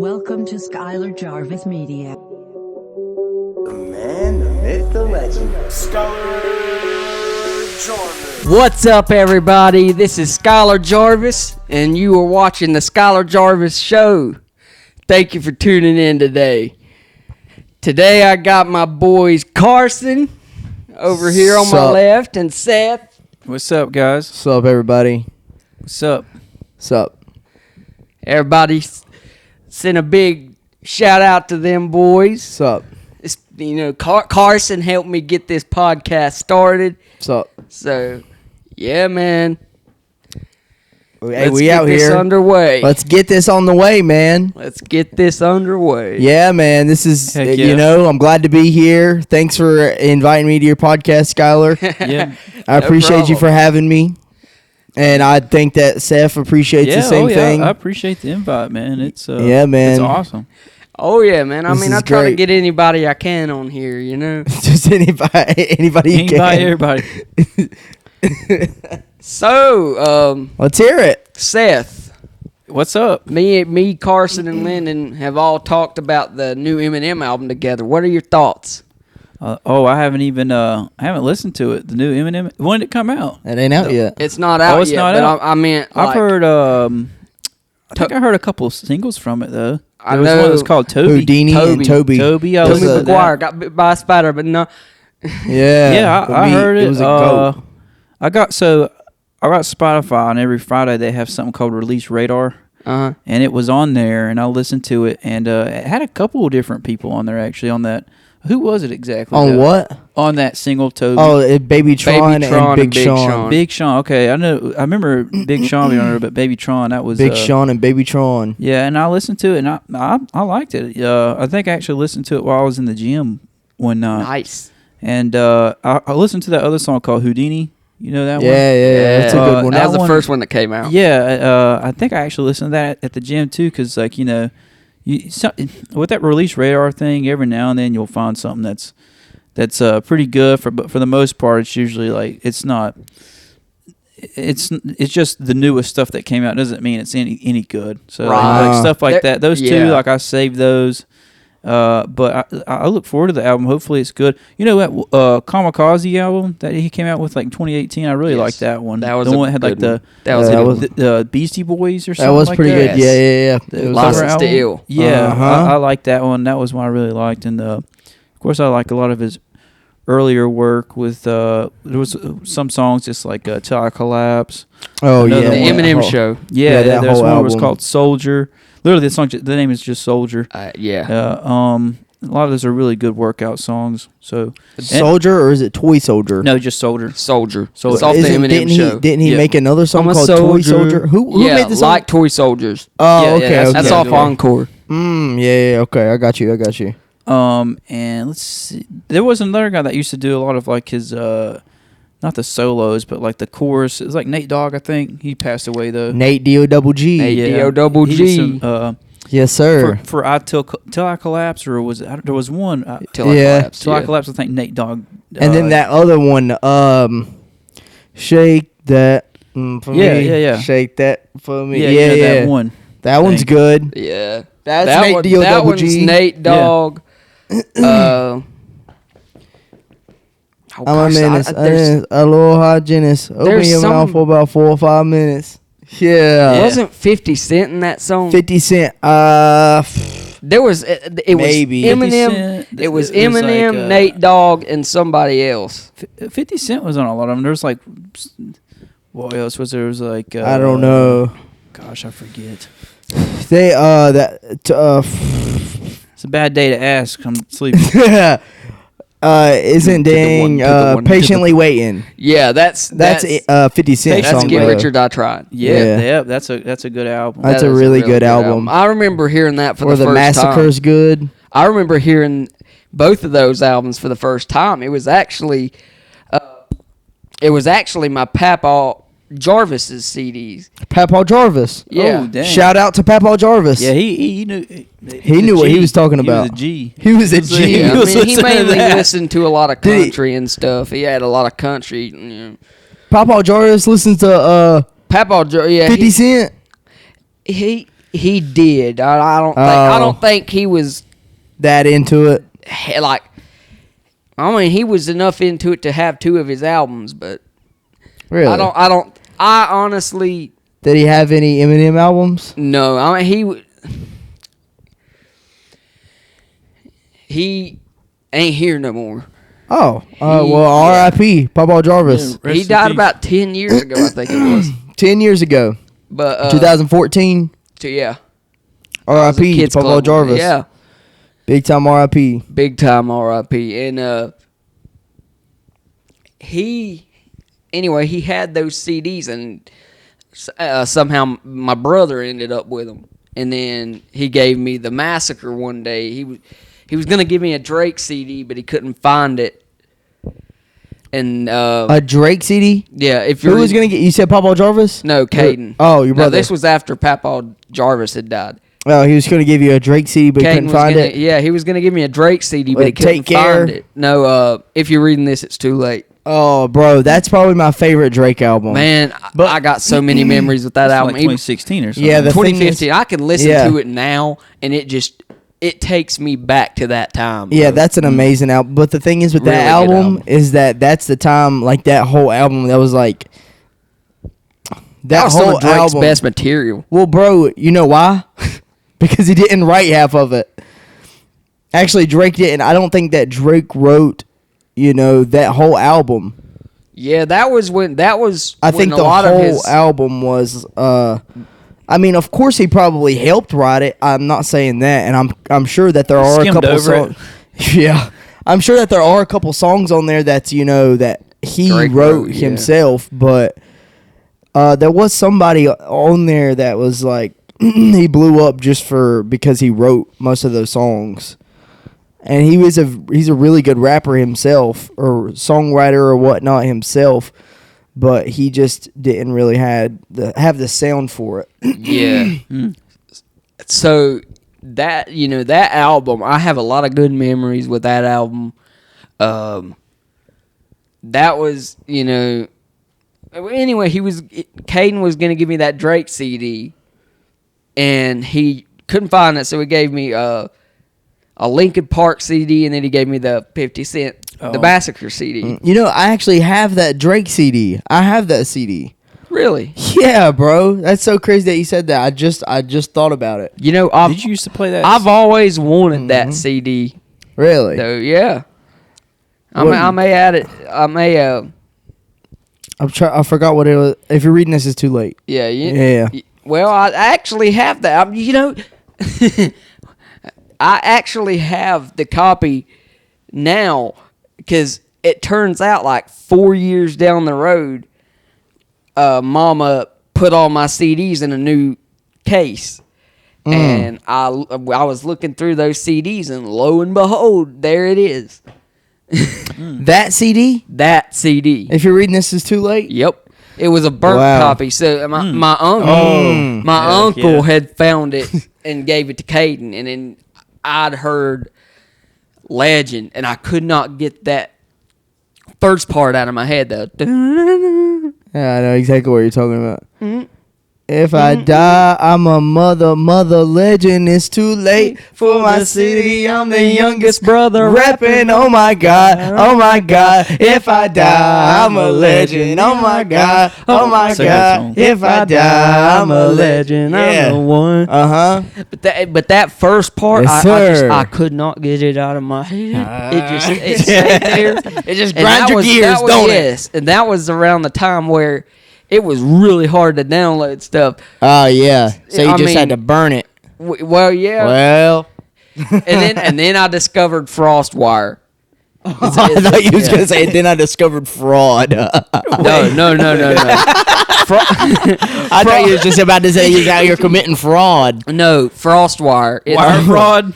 Welcome to Skyler Jarvis Media. The man, the myth, the legend. Skyler Jarvis. What's up, everybody? This is Skyler Jarvis, and you are watching the Skyler Jarvis Show. Thank you for tuning in today. Today I got my boys Carson over here on my left and Seth. What's up, guys? What's up, everybody? What's up? What's up? Everybody send a big shout out to them boys. What's up? Carson helped me get this podcast started. What's up? So, yeah, man. Hey, Let's we get out this here. underway. Let's get this on the way, man. Let's get this underway. Yeah, man. This is, Heck yeah. I'm glad to be here. Thanks for inviting me to your podcast, Skyler. Yeah. I appreciate you problem. for having me. And I think that Seth appreciates the same thing. I appreciate the invite, man. It's Yeah, man. It's awesome. Oh, yeah, man. I This mean, is I try to great. get anybody I can on here, you know? Just anybody you can. Everybody. So, Let's hear it. Seth, What's up? me, Carson, and Lyndon have all talked about the new Eminem album together. What are your thoughts? I haven't even I haven't listened to it. The new Eminem. When did it come out? It ain't out yet. It's not out it's yet, not but out? I meant, I've like, heard. I think I heard a couple of singles from it though. I There was one know. that was called Toby. Houdini and Toby. Toby. I Toby listened to Maguire that. got bit by a spider, but no. Yeah. Yeah, I heard it. It was a goat. I got Spotify, and every Friday they have something called Release Radar. Uh-huh. And it was on there, and I listened to it, and it had a couple of different people on there actually on that. Who was it exactly? On though? what? On that single Toby. Oh, Baby Tron Tron and and Big Big Sean. Sean. Big Sean. Okay, I remember Big Sean being on there, but Baby Tron, that was Big Sean and Baby Tron. Yeah, and I listened to it, and I liked it. I think I actually listened to it while I was in the gym one night. Nice. And I listened to that other song called Houdini. You know that one? Yeah, that's a good one. That was the one- first one that came out. Yeah, I think I actually listened to that at the gym too, because with that Release Radar thing, every now and then you'll find something that's pretty good. But for the most part, it's usually like it's not. It's just the newest stuff that came out doesn't mean it's any good. So like stuff like that. Those two, like I saved those. But I look forward to the album. Hopefully it's good. You know that Kamikaze album that he came out with like 2018. I really liked that one. That was the a one that had like good the one. the Beastie Boys or something. That was like pretty that. good. Yeah. The It was cover License to album. Ill. Yeah, Uh-huh. I like that one. That was one I really liked, and of course I like a lot of his earlier work with. There was some songs just like "Till I Collapse." Oh Another yeah, The one. Eminem Oh. Show. Yeah, that there's whole one that was album. called "Soldier." Literally, the name is just "Soldier." Yeah. A lot of those are really good workout songs. So Soldier or is it Toy Soldier? no, just "Soldier." Soldier. So it's off the Isn't- Eminem Show. Didn't he Yeah. make another song I'm a called Toy soldier. Soldier? Who yeah, made the song? like Toy Soldiers. Oh, Yeah, okay. that's- That's Yeah, off good one. Encore. Yeah. Okay, I got you. And let's see. There was another guy that used to do a lot of like his not the solos, but like the chorus. It was like Nate Dogg, I think. He passed away though. Nate D-O-double-G. Nate Yeah. D-O-double-G. He did some, Yes, sir. for till I Collapse, or was it? There was one Till I Yeah. Collapse. Till I yeah. Collapse. I think Nate Dogg. And then that other one, Shake That for Yeah, me. yeah. Shake That for me. yeah, Yeah. that one. That one's thing. good. Yeah. That's that Nate one, D-O-double-G. That one's Nate Dogg. I'm a menace. there's- Aloha Genesis. Open there's your mouth some- for about 4 or 5 minutes. Yeah. Wasn't 50 Cent in that song? 50 Cent. There was it was Maybe. 50 Eminem. Cent, It was it was Eminem, like, Nate Dogg, and somebody else. 50 Cent was on a lot of them. There was like, what else was there? It was like I don't know. Gosh, I forget. They It's a bad day to ask. I'm sleeping. isn't To the dang one, to the one, to patiently waiting. Yeah, that's 50 Cent that's song. Get right? Richard I Tried. Yeah, that's a good album. That's That a is really good album. I remember hearing that for Or the the first Massacre's time. good. I remember hearing both of those albums for the first time. It was actually my Papa Jarvis's CDs. Papaw Jarvis. Yeah. Oh, dang. Shout out to Papaw Jarvis. Yeah, he knew. He knew what he was talking about. He was a G. He was a G. Yeah, He I was mean, he listening to mainly that. listened to a lot of Did he- country and stuff. He had a lot of country. You know. Papaw Jarvis listens to Papa, yeah, 50 Cent. he He did. I don't think he was that into it. like. I mean, he was enough into it to have 2 of his albums, but Really? I honestly. Did he have any Eminem albums? No, I mean he ain't here no more. Oh, well, R.I.P. Papa Jarvis. Yeah. He Rest in died peace. about 10 years ago, I think it was. 10 years ago, But 2014. yeah, R.I.P. Kids Papa Club. Jarvis. Yeah, Big time R.I.P. big time R.I.P. And he had those CDs, and somehow my brother ended up with them. And then he gave me the Massacre one day. He was gonna give me a Drake CD, but he couldn't find it. And A Drake CD? yeah, if Who you're was going to get... You said Papa Jarvis? no, Caden. Oh, your No, brother. this was after Papa Jarvis had died. Oh, he was going to give you a Drake CD, but he Caden couldn't was find gonna, it? Yeah, he was gonna give me a Drake CD, but he Take couldn't Care. find it. No, if you're reading this, it's too late. Oh, bro, that's probably my favorite Drake album. Man, I got so many memories with that That's album. like 2016 or something. Yeah, the thing is- 2015. I can listen Yeah. to it now, and it takes me back to that time. Yeah, bro. that's an amazing album. But the thing is with that Really good album album. is that's the time, like that whole album that was like... That was some whole of Drake's album. best material. Well, bro, you know why? Because he didn't write half of it. Actually, Drake didn't. I don't think that Drake wrote, that whole album. Yeah, that was when I think a the lot of whole his album was. I mean, of course, he probably helped write it. I'm not saying that, and I'm sure that there are a Skimmed couple over songs. Yeah, I'm sure that there are a couple songs on there that's that he Drake wrote wrote, yeah. himself, but there was somebody on there that was like he blew up just because he wrote most of those songs. And he's a really good rapper himself, or songwriter or whatnot himself, but he just didn't really have the sound for it. yeah. So that that album, I have a lot of good memories with that album. That was anyway. Caden was gonna give me that Drake CD, and he couldn't find it, so he gave me a Linkin Park CD, and then he gave me the 50 Cent, the Massacre CD. I actually have that Drake CD. I have that CD. Really? Yeah, bro. That's so crazy that you said that. I just thought about it. Did you used to play that? I've always wanted that CD. Really? So yeah, I What- may add it. I may. I forgot what it was. If you're reading this, it's too late. Yeah. Yeah. Well, I actually have that. I actually have the copy now, because it turns out like 4 years down the road, Mama put all my CDs in a new case. And I was looking through those CDs, and lo and behold, there it is. That CD? That CD. If you're reading this, is too late? Yep. It was a burnt Wow. copy. So my uncle had found it and gave it to Caden, and then I'd heard Legend, and I could not get that first part out of my head, though. Yeah, I know exactly what you're talking about. If I die, I'm a mother legend. It's too late for my city. I'm the youngest brother rapping. Oh my God, oh my God. If I die, I'm a legend. Oh my God, oh my That's a good God. song. If I die, I'm a legend. I'm the one. But that first part, Yes, sir. I could not get it out of my head. It stayed there. It just And grinds that your was- gears, that was- don't it? Yes, and that was around the time where it was really hard to download stuff. Oh yeah. So you I just had mean- to burn it. Well, yeah. Well, and then I discovered FrostWire. I thought you was gonna say. Then I discovered fraud. No. I thought you was just about to say you was out here committing fraud. No, FrostWire. Wire fraud.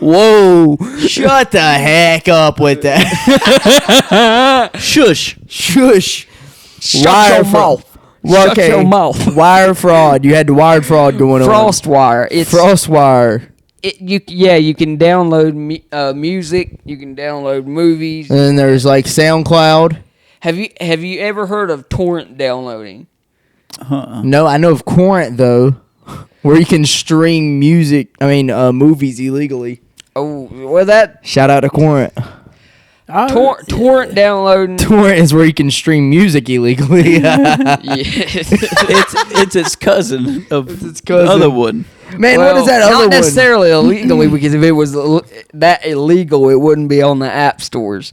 Whoa. Shut the heck up with that. Shush. Shut your mouth. Shut your mouth. Wire fraud. You had the wire fraud going on. FrostWire. It's Frostwire. you can download music. You can download movies. And then there's like SoundCloud. Have you ever heard of torrent downloading? No, I know of Quarant though, where you can stream movies illegally. Oh, well, that Shout out to Quarant. torrent downloading. Torrent is where you can stream music illegally. Yes. It's its cousin of its cousin. the other one. Man, what is that other Not one? necessarily illegally, because if it was that illegal, it wouldn't be on the app stores.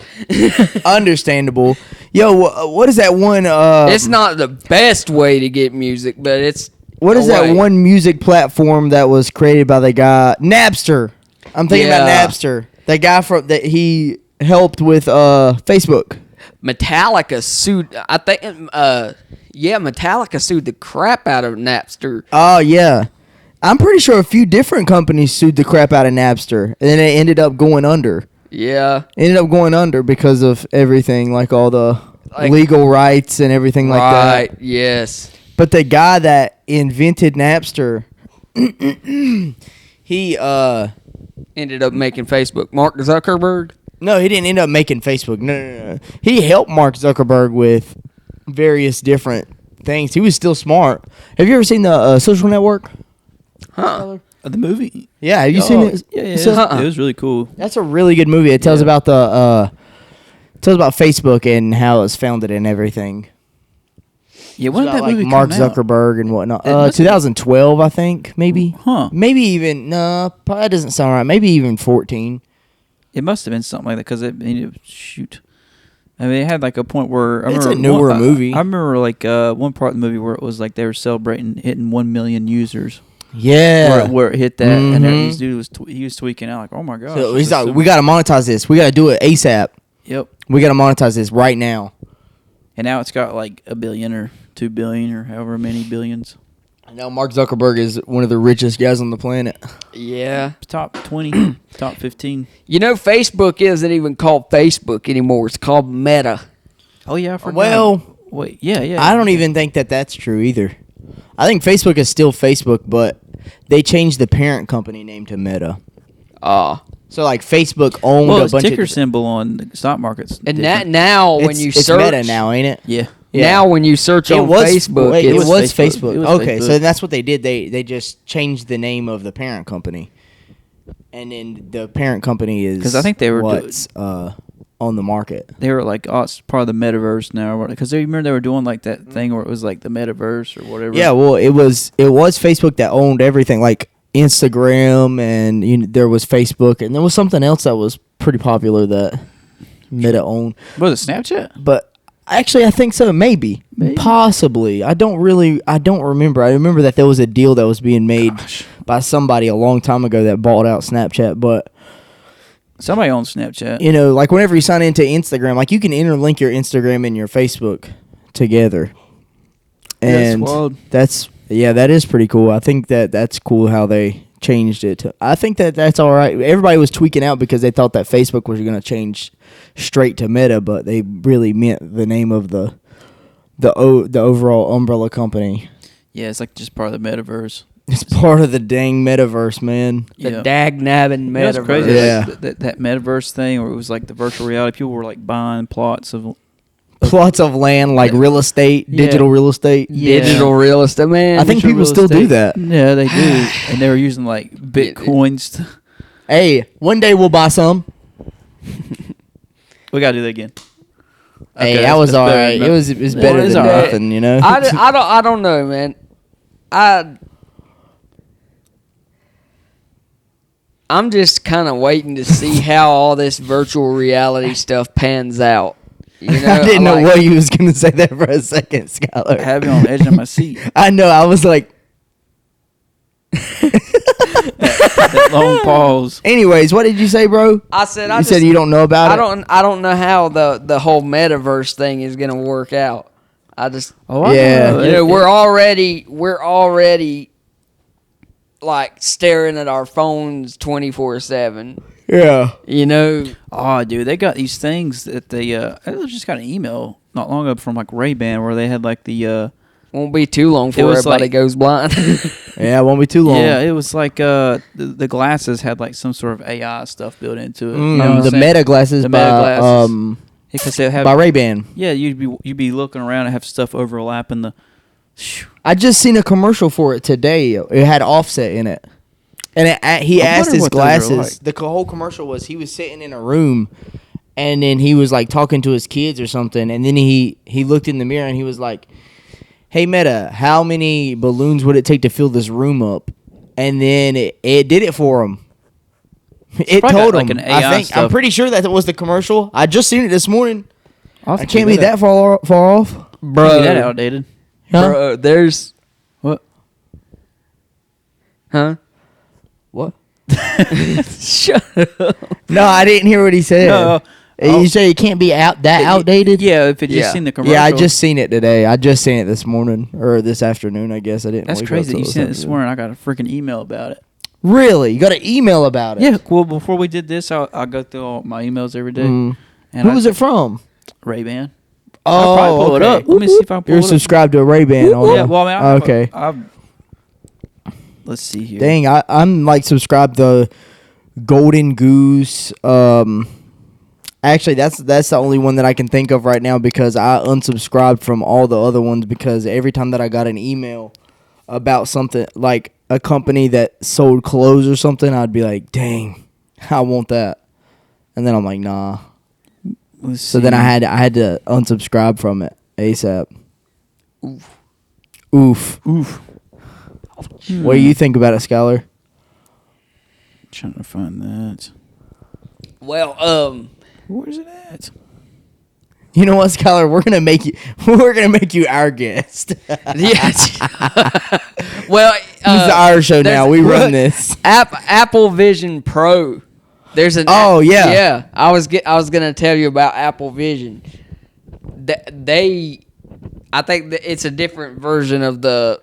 Understandable. Yo, what is that one? It's not the best way to get music, but it's What is a way. that one music platform that was created by the guy Napster? I'm thinking about Yeah. Napster. That guy that he helped with Facebook. Metallica sued. I think. Metallica sued the crap out of Napster. Oh yeah. I'm pretty sure a few different companies sued the crap out of Napster, and then it ended up going under. Yeah. Ended up going under because of everything, like all the legal rights and everything like that. Right. Yes. But the guy that invented Napster, he Ended up making Facebook. Mark Zuckerberg. no, he didn't end up making Facebook. No. He helped Mark Zuckerberg with various different things. He was still smart. Have you ever seen the Social Network? Huh. The movie. Yeah, have you seen it? Yeah. So- It was really cool. That's a really good movie. It tells Yeah. about Facebook and how it was founded and everything. Yeah, when did About, that like movie Mark come out? Zuckerberg and whatnot. It must have- 2012, I think, maybe. Huh. Maybe even probably doesn't sound right. Maybe even 14. It must have been something like that because shoot. I mean, it had like a point where It's a newer movie. I remember like one part of the movie where it was like they were celebrating hitting 1 million users. Yeah. Where it hit that, and Mhm. this dude was he was tweaking out like, oh my gosh. So this he's is like, so- we got to monetize this. We got to do it ASAP. Yep. We got to monetize this right now. And now it's got like 1 billion or 2 billion or however many billions. I know Mark Zuckerberg is one of the richest guys on the planet. Yeah. Top 20, top 15. You know, Facebook isn't even called Facebook anymore. It's called Meta. Oh yeah, I forgot. Well, wait, yeah. I don't even think that that's true either. I think Facebook is still Facebook, but they changed the parent company name to Meta. So like Facebook owned Well, a its bunch ticker of symbol on the stock markets. And different. now when it's, you it's search Meta now, ain't it? Yeah. Yeah. Now when you search on Facebook, wait, it it's was Facebook. Facebook. It was Okay, Facebook. so that's what they did. They just changed the name of the parent company, and then the parent company is 'Cause I think they were what's on the market. They were like, oh, it's part of the metaverse now. Because they remember they were doing like that thing where it was like the metaverse or whatever. Yeah, well, it was Facebook that owned everything, like Instagram, and there was Facebook, and there was something else that was pretty popular that Meta owned. Was it Snapchat? But actually, I think so. Maybe. Possibly. I don't remember. I remember that there was a deal that was being made by somebody a long time ago that bought out Snapchat. But Somebody owns Snapchat. like whenever you sign into Instagram, like you can interlink your Instagram and your Facebook together. And wild. that is pretty cool. I think that's cool how they changed it. I think that's all right. Everybody was tweaking out because they thought that Facebook was going to change straight to Meta, but they really meant the name of the overall umbrella company. Yeah, it's like just part of the metaverse. It's part of the dang metaverse, man. the Yeah. dag-nabbing You know what's metaverse. crazy? Yeah. Like, that metaverse thing where it was like the virtual reality. People were like buying plots of. Plots of land, like real estate, Yeah. digital real estate. Yeah. Digital real estate, man. I think digital people real still do estate. that. Yeah, they do. And they were using like bitcoins. Hey, one day we'll buy some. We gotta do that again. Hey, Okay, that that's was all better right. than It was nothing. better Well, it's than all right. nothing, you know. I don't know, man. I'm just kind of waiting to see how all this virtual reality stuff pans out. You know, I didn't know like- what you was gonna say there for a second, Skyler. I have you on the edge of my seat. I know. I was like. That long pause. Anyways, what did you say, bro? I said You said you don't know about I it. I don't know how the whole metaverse thing is gonna work out. I just Yeah. you know we're already like staring at our phones 24/7. Yeah. You know, Oh, dude, they got these things that they. I just got an email not long ago from like Ray-Ban where they had like the. won't be too long It before was everybody like- goes blind. Yeah, it won't be too long. Yeah, it was like the glasses had like some sort of AI stuff built into it. You know what I'm the saying? Meta glasses The by Meta glasses. Because they have by Ray-Ban. Yeah, you'd be looking around and have stuff overlapping the I just seen a commercial for it today. It had Offset in it, and he I asked wonder his what those are glasses. The whole commercial was he was sitting in a room, and then he was like talking to his kids or something, and then he looked in the mirror and he was like, "Hey Meta, how many balloons would it take to fill this room up?" And then it did it for him. It probably told got, him. like, an AI I'm stuff. pretty sure that was the commercial. I just seen it this morning. I'll have I to can't check be that far off. Bro, Maybe that outdated. Huh? bro, there's What? huh? What? Shut up. No, I didn't hear what he said. No. You say it can't be outdated? Yeah, if it just Yeah. seen the commercial. Yeah, I just seen it today. I just seen it this morning or this afternoon. I guess I didn't. That's wake up crazy that till you sent it this this afternoon. morning. I got a freaking email about it. Really? You got an email about it? Yeah, well, before we did this, I go through all my emails every day. Mm. And Who was it from? Ray-Ban. Oh, I'll probably pull it okay. up. Let me see if I can pull You're it up. subscribed to a Ray-Ban. Yeah, well, I mean, okay. Let's see here. Dang, I'm like subscribed to Golden Goose. Actually, that's the only one that I can think of right now because I unsubscribed from all the other ones because every time that I got an email about something like a company that sold clothes or something, I'd be like, dang, I want that. And then I'm like, nah. Let's So then see. I had to unsubscribe from it ASAP. Oof. What do you think about it, Skyler? Trying to find that. Well, Where's it at? You know what, Skyler? We're gonna make you our guest. yes. Well, This is our show there's- now. We run look, this. Apple Vision Pro. There's an Oh, yeah. yeah. I was gonna tell you about Apple Vision. I think that it's a different version of the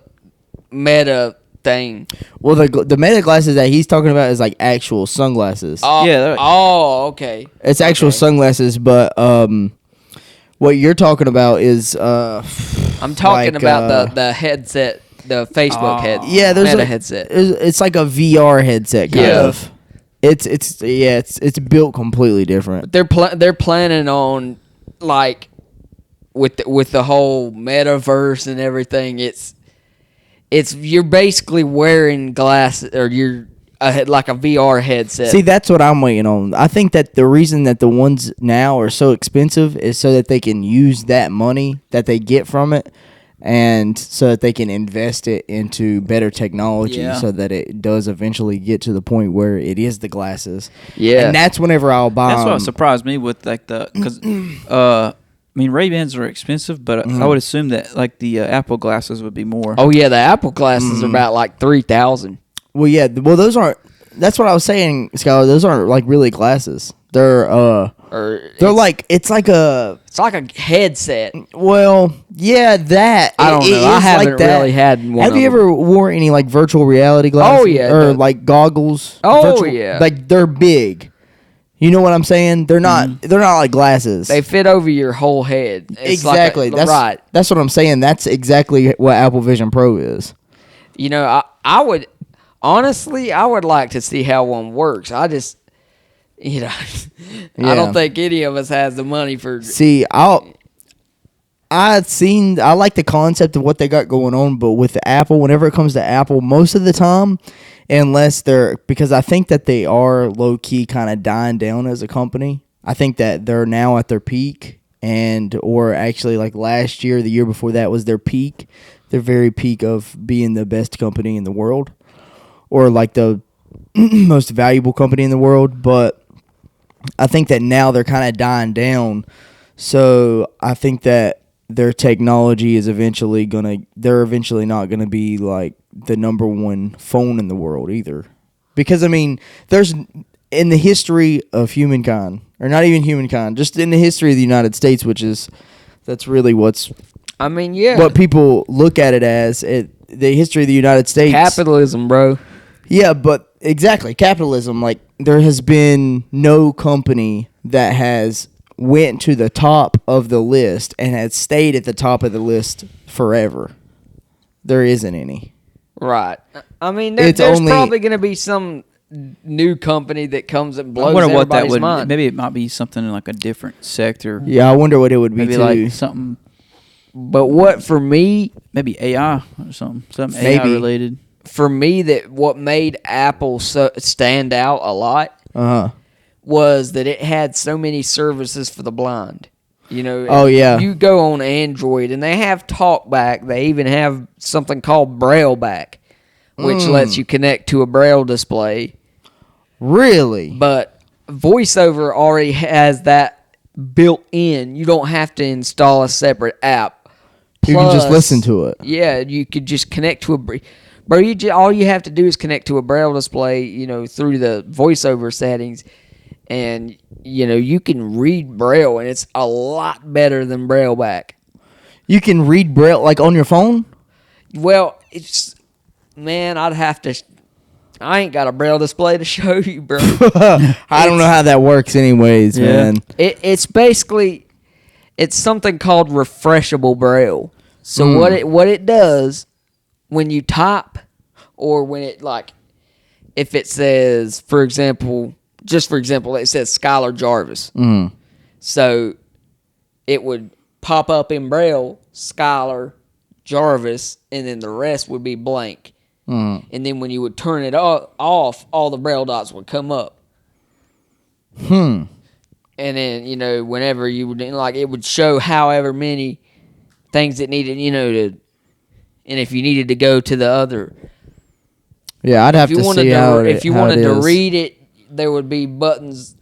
Meta thing. Well, the Meta glasses that he's talking about is like actual sunglasses. Oh, Yeah, they're like- oh, okay. It's actual okay. sunglasses, but what you're talking about is I'm talking like, about the headset, the Facebook head. yeah, there's Meta a headset. It's like a VR headset kind Yeah. of. It's built completely different. They're planning on like with the whole metaverse and everything. It's you're basically wearing glasses or you're like a VR headset. See, that's what I'm waiting on. I think that the reason that the ones now are so expensive is so that they can use that money that they get from it and so that they can invest it into better technology Yeah. so that it does eventually get to the point where it is the glasses. Yeah. And that's whenever I'll buy That's what them. surprised me with like because I mean Ray-Bans are expensive, but I would assume that like the Apple glasses would be more. oh yeah, the Apple glasses are about like 3,000. Well, yeah. Well, those aren't. That's what I was saying, Skylar. Those aren't like really glasses. They're like it's like a headset. well, yeah, that I don't it know. I is haven't like that. really had one. Have you of them. ever wore any like virtual reality glasses? Oh, yeah, or the- like goggles. Oh, yeah. like they're big. You know what I'm saying? They're not. They're not like glasses. They fit over your whole head. It's exactly. Like right. That's what I'm saying. That's exactly what Apple Vision Pro is. You know, I would honestly, I would like to see how one works. I just, you know, I Yeah. don't think any of us has the money for. See, I like the concept of what they got going on, but with the Apple, whenever it comes to Apple, most of the time, because I think that they are low key kind of dying down as a company. I think that they're now at their peak, or actually like last year, the year before that was their peak, their very peak of being the best company in the world, or like the most valuable company in the world. But I think that now they're kind of dying down. So I think that their technology is they're eventually not gonna be like the number one phone in the world either. Because I mean, there's in the history of humankind, or not even humankind, just in the history of the United States, that's really I mean, yeah, what people look at it as, the history of the United States. capitalism, bro. Yeah, but exactly, capitalism. Like, there has been no company that has went to the top of the list and has stayed at the top of the list forever. There isn't any. Right. I mean, It's there's only- probably going to be some new company that comes and I blows wonder what that everybody's would. mind. Maybe it might be something in like a different sector. Yeah, I wonder what it would be Maybe too. like something. But what for me, Maybe AI or something Maybe. AI related. for me, that what made Apple stand out a lot Uh huh. was that it had so many services for the blind. You know, Oh, yeah. You go on Android and they have TalkBack. They even have something called BrailleBack, which lets you connect to a Braille display. Really? But VoiceOver already has that built in. You don't have to install a separate app. You can just Plus, listen to it. Yeah, you could just connect to all you have to do is connect to a Braille display, through the VoiceOver settings, and you can read Braille, and it's a lot better than BrailleBack. You can read Braille like on your phone? Well, I ain't got a Braille display to show you, bro. I don't know how that works anyways, man. It's basically something called refreshable Braille. So what it does when you type, or when it, like, if it says, for example, it says Skyler Jarvis. So it would pop up in Braille, Skyler Jarvis, and then the rest would be blank. And then when you would turn it off, all the Braille dots would come up. And then, whenever you would, like, it would show however many things it needed, and if you needed to go to the other. Yeah, I'd have to see how it if you wanted to read it, there would be buttons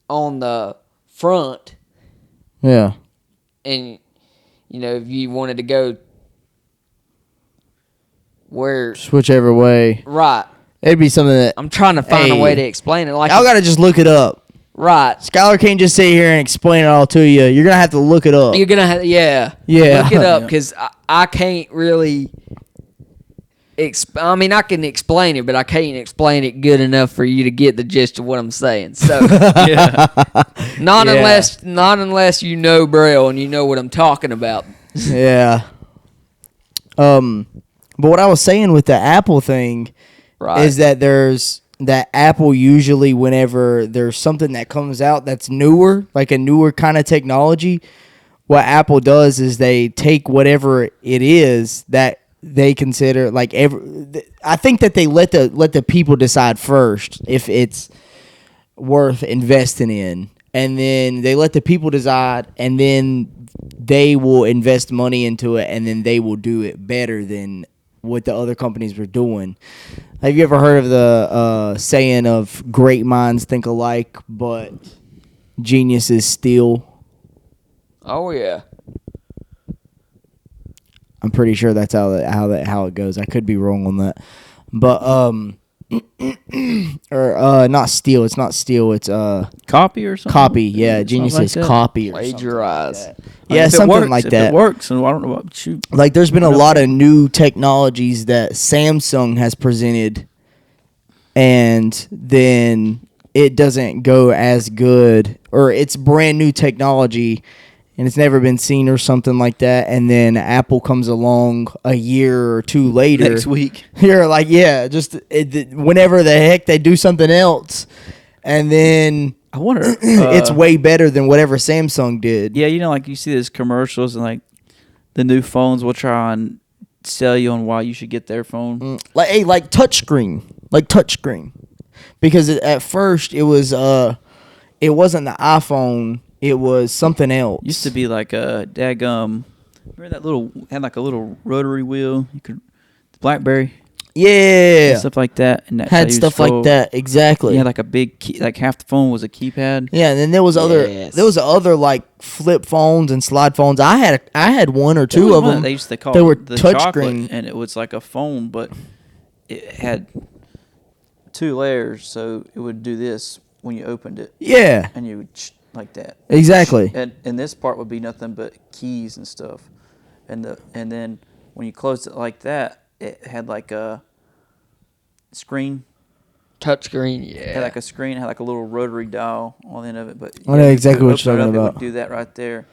on the front. Yeah. And, if you wanted to go where... Whichever way. Right. It'd be something that... I'm trying to find a way to explain it. Like, y'all gotta just look it up. Right. Skylar can't just sit here and explain it all to you. You're gonna have to look it up. You're gonna have, yeah. Look it up, because I can't really. I can explain it, but I can't explain it good enough for you to get the gist of what I'm saying. So, not unless you know Braille and you know what I'm talking about. Yeah. But what I was saying with the Apple thing is that Apple usually, whenever there's something that comes out that's newer, like a newer kind of technology, what Apple does is they take whatever it is that they consider, like, I think that they let the people decide first if it's worth investing in, and then they let the people decide, and then they will invest money into it, and then they will do it better than what the other companies were doing. Have you ever heard of the saying of great minds think alike, but geniuses steal? Oh yeah. I'm pretty sure that's how it goes. I could be wrong on that, but or not steal. It's not steal. It's Copy or something. Copy. Yeah, geniuses like copy or plagiarize. something like that. Yeah, something like that. If it works, and I don't know what shoot. Like, there's been a lot of new technologies that Samsung has presented, and then it doesn't go as good, or it's brand new technology and it's never been seen or something like that, and then Apple comes along a year or two later. Next week. You're like, yeah, whenever the heck they do something else, and then I wonder. it's way better than whatever Samsung did. Yeah, like you see these commercials, and like the new phones will try and sell you on why you should get their phone. Like touchscreen, because at first it wasn't the iPhone. It was something else. Used to be like a daggum. Remember that had like a little rotary wheel. BlackBerry. Yeah. And stuff like that. And that's had stuff like that, exactly. You had like a big key, like half the phone was a keypad. Yeah, and then there was other like flip phones and slide phones. I had one or two of them. They used to call they were the touchscreen, and it was like a phone, but it had 2 layers, so it would do this when you opened it. Yeah. And you would like that. Exactly. And this part would be nothing but keys and stuff. And then when you closed it like that, it had like a screen. Touch screen, yeah. It had like a screen, had like a little rotary dial on the end of it. But I know exactly what you're talking about. It would do that right there.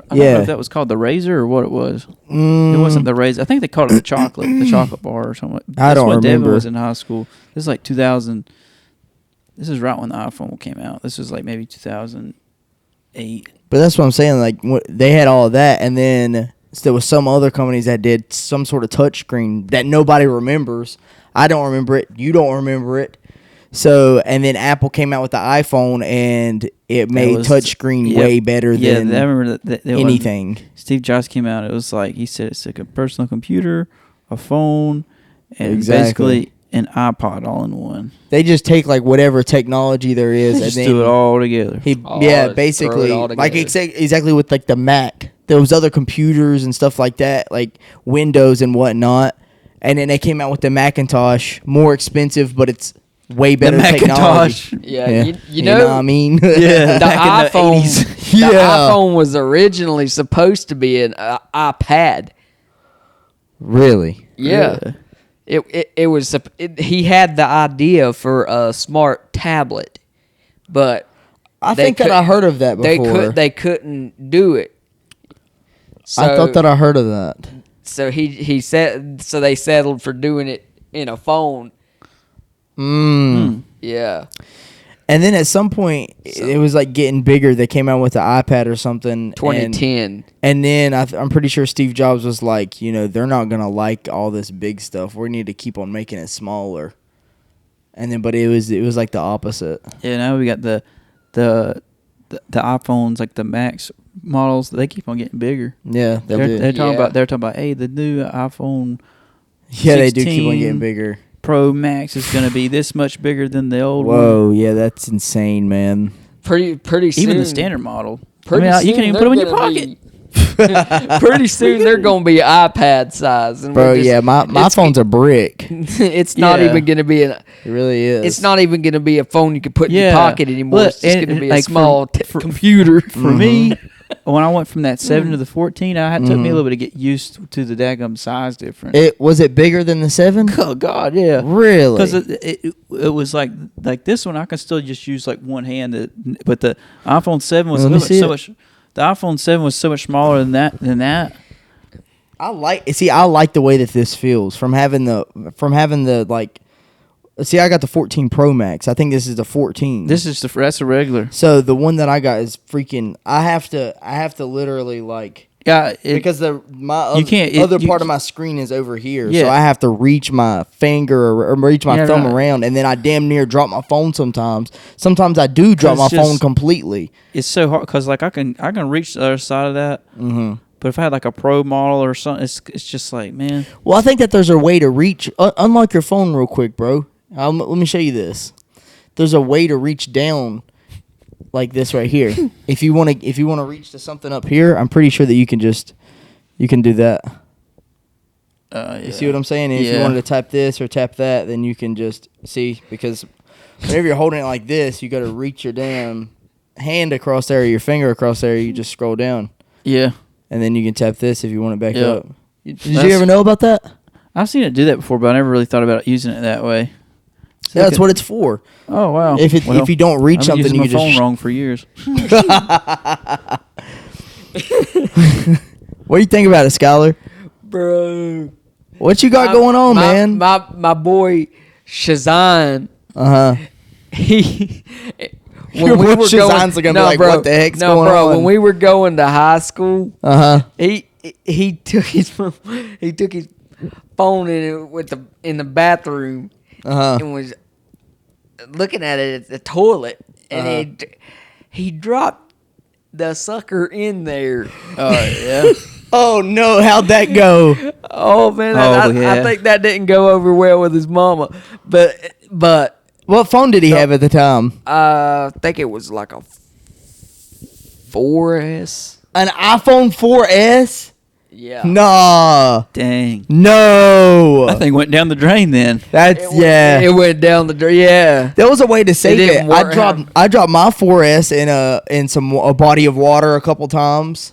I don't know if that was called the Razor or what it was. It wasn't the Razor. I think they called it the chocolate bar or something. I don't remember. That's when David was in high school. This is like 2000. This is right when the iPhone came out. This was like maybe 2008 8. But that's what I'm saying. Like they had all of that, and then there was some other companies that did some sort of touch screen that nobody remembers. I don't remember it. You don't remember it. So, and then Apple came out with the iPhone, and it made touchscreen way better than I remember that anything. Steve Jobs came out. It was like he said it's like a personal computer, a phone, and basically an iPod all in one. They just take like whatever technology there is, and then do it all together. Basically, like exactly with like the Mac. There was other computers and stuff like that, like Windows and whatnot. And then they came out with the Macintosh, more expensive, but it's way better technology. Yeah. You know what I mean? Yeah. The iPhone, the iPhone was originally supposed to be an iPad. Really? Yeah. It was. He had the idea for a smart tablet, but I think that I heard of that before. They couldn't do it. So, I thought that I heard of that. So he said. So they settled for doing it in a phone. Yeah. And then at some point, it was like getting bigger. They came out with the iPad or something. 2010. And then I'm pretty sure Steve Jobs was like, they're not going to like all this big stuff. We need to keep on making it smaller. And then, but it was like the opposite. Yeah, now we got the iPhones, like the Max models. They keep on getting bigger. Yeah, they're talking about, hey, the new iPhone. Yeah, they do keep on getting bigger. Pro Max is going to be this much bigger than the old one. Whoa, yeah, that's insane, man. Pretty soon. Even the standard model. You can't even put them in your pocket. Pretty soon they're going to be iPad size. And bro, my phone's a brick. It's not even going to be it really is. It's not even going to be a phone you can put in your pocket anymore. Look, it's just going to be like a small computer. For me, when I went from that 7 to the 14, it took me a little bit to get used to the daggum size difference. Was it bigger than the 7? Oh God, yeah. Really? Because it was like this one, I can still just use like one hand. But the iPhone 7 was so much. The iPhone 7 was so much smaller than that. I like the way that this feels from having the like. See, I got the 14 Pro Max. I think this is the 14. That's a regular. So the one that I got is freaking. I have to literally like. Yeah, because other part of my screen is over here, so I have to reach my finger or reach my thumb around, and then I damn near drop my phone sometimes. Sometimes I do drop my phone completely. It's so hard because like I can reach the other side of that. Mm-hmm. But if I had like a Pro model or something, it's just like, man. Well, I think that there's a way to reach. Unlock your phone real quick, bro. Let me show you this. There's a way to reach down. Like this right here. If you want to reach to something up here, I'm pretty sure that you can do that. You see what I'm saying? And if you wanted to type this or tap that, then you can just see, because whenever you're holding it like this, you got to reach your damn hand across there, or your finger across there. You just scroll down. Yeah. And then you can tap this if you want it back up. Did you ever know about that? I've seen it do that before, but I never really thought about using it that way. So that's what it's for. Oh wow! If you don't reach something, you just phone wrong for years. What do you think about it, Skyler? Bro, what you got going on, man? My boy Shazan. Shazan's gonna be like, what the heck's going on? When we were going to high school, he took his phone in the bathroom and was looking at it at the toilet, and he dropped the sucker in there. Oh yeah. Oh no! How'd that go? Oh man, I think that didn't go over well with his mama. But what phone did he have at the time? I think it was like a 4S. An iPhone 4S? Yeah. Nah. Dang. No. That thing went down the drain then. It went down the drain. Yeah. There was a way to save it. Work. I dropped my 4S in a body of water a couple times.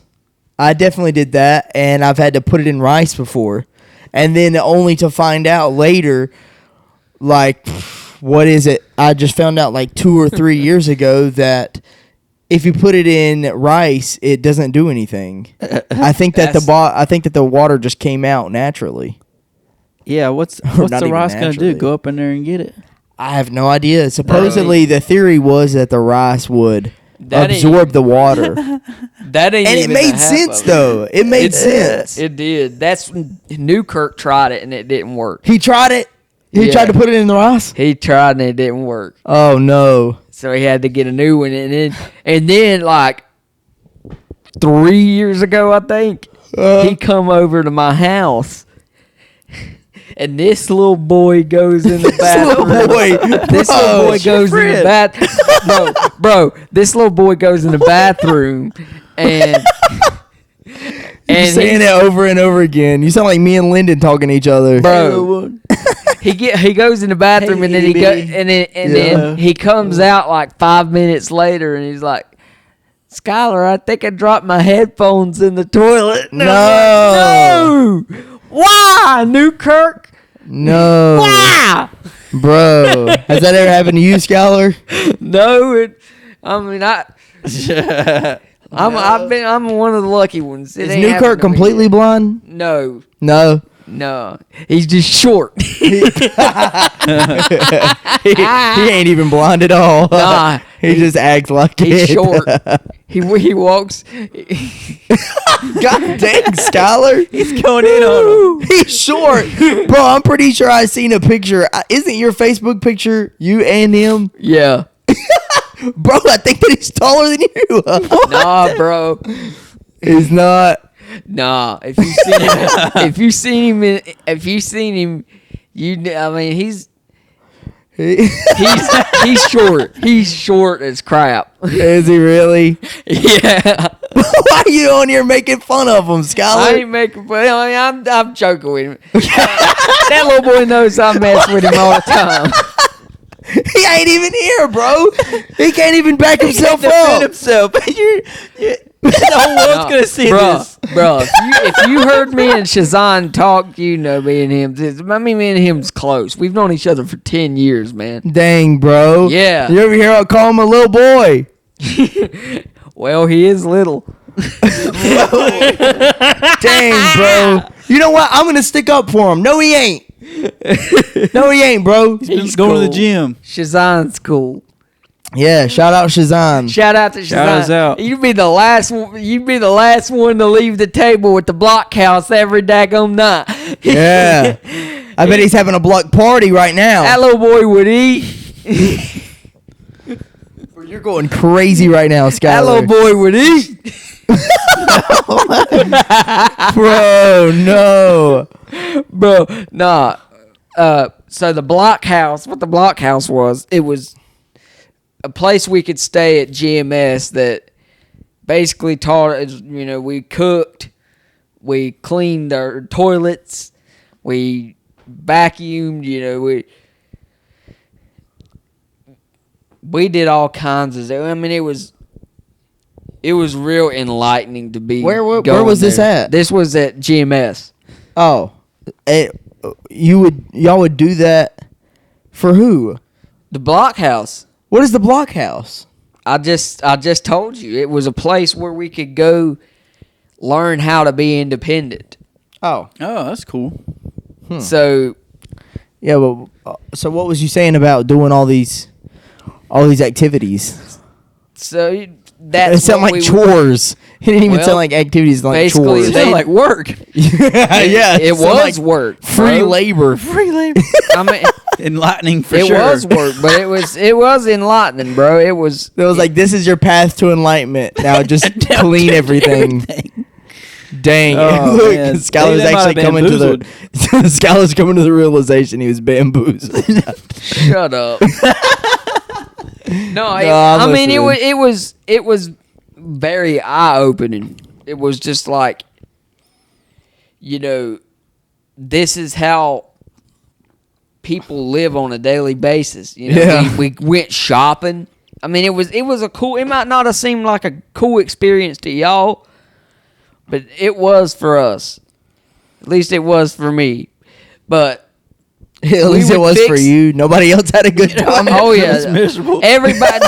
I definitely did that, and I've had to put it in rice before, and then only to find out later, like, what is it? I just found out like 2 or 3 years ago that if you put it in rice, it doesn't do anything. I think that the water just came out naturally. Yeah, what's the rice gonna do? Go up in there and get it? I have no idea. Supposedly, the theory was that the rice would That ain't- absorb the water. That ain't And it even made the half sense, of it. though. It made sense. It did. That's Newkirk tried it and it didn't work. He tried it. He Yeah. tried to put it in the rice. He tried and it didn't work. Oh no. So he had to get a new one, and then like 3 years ago, I think he come over to my house, and this little boy goes in the bathroom. Little boy. This Bro, little boy it's your goes in the friend. bro. This little boy goes in the bathroom, and You're saying it over and over again. You sound like me and Lyndon talking to each other. Bro. He goes in the bathroom Hey, and then he go itty bitty. and then he comes out like 5 minutes later and he's like, Skyler, I think I dropped my headphones in the toilet. And I'm like, no. Why, Newkirk? No. Why? Bro. Has that ever happened to you, Skyler? No, I'm one of the lucky ones. It Is ain't happened Newkirk to me completely yet. blind? No. No. He's just short. He ain't even blind at all. Nah. He just acts like He's it. short. He walks. God dang, Skyler. He's going in on him. He's short. Bro, I'm pretty sure I seen a picture. Isn't your Facebook picture you and him? Yeah. Bro, I think that he's taller than you. Nah, bro. He's not. Nah. If you seen him, I mean, he's short. He's short as crap. Is he really? Yeah. Why are you on here making fun of him, I Skyler? ain't making fun. I mean, I'm joking with him. That little boy knows I mess with him all the time. He ain't even here, bro. He can't even back himself Defend up. himself. The whole world's gonna see this. Bro, if you heard me and Shazan talk, you know me and him. I mean, me and him's close. We've known each other for 10 years, man. Dang, bro. Yeah. You ever hear I call him a little boy? Well, he is little. Dang, bro. You know what? I'm gonna stick up for him. No, he ain't. No, he ain't, bro. He's going to the gym. Shazan's cool. Yeah, shout out Shazam. Shout out to Shazan. Shout us out. You'd be the last one to leave the table with the Blockhouse every daggone night. Yeah. I bet he's having a block party right now. That little boy would eat. You're going crazy right now, Skyler. That little boy would eat. Bro, no. Bro, nah. So the Blockhouse, what the Blockhouse was, it was a place we could stay at GMS that basically taught us, we cooked, we cleaned our toilets, we vacuumed, we did all kinds of stuff. I mean, it was real enlightening to be. Where going was this there. at? This was at GMS. Oh. Y'all would do that for who? The Blockhouse. What is the Blockhouse? I just told you it was a place where we could go learn how to be independent. Oh. Oh, that's cool. So Yeah, but so what was you saying about doing all these activities? so that's It sounded what like we- chores. It didn't even Well, sound like activities, like basically chores. It sounded like work. yeah, It sounded was like work. free bro. labor. Free labor. I mean, Enlightening for it sure. was work, but it was enlightening, bro. It was. It was like, this is your path to enlightenment. Now just clean everything. Dang. Oh, Look, man. Skyler's They might actually have coming to the Skyler's coming to the realization he was bamboozled. Shut up. No, I'm I mean listening. it was very eye opening. It was just like, this is how people live on a daily basis. Yeah. We went shopping. I mean, it was a cool. It might not have seemed like a cool experience to y'all, but it was for us. At least it was for me. But At least it would was for fix- you. Nobody else had a good time. oh yeah, It's miserable. Everybody,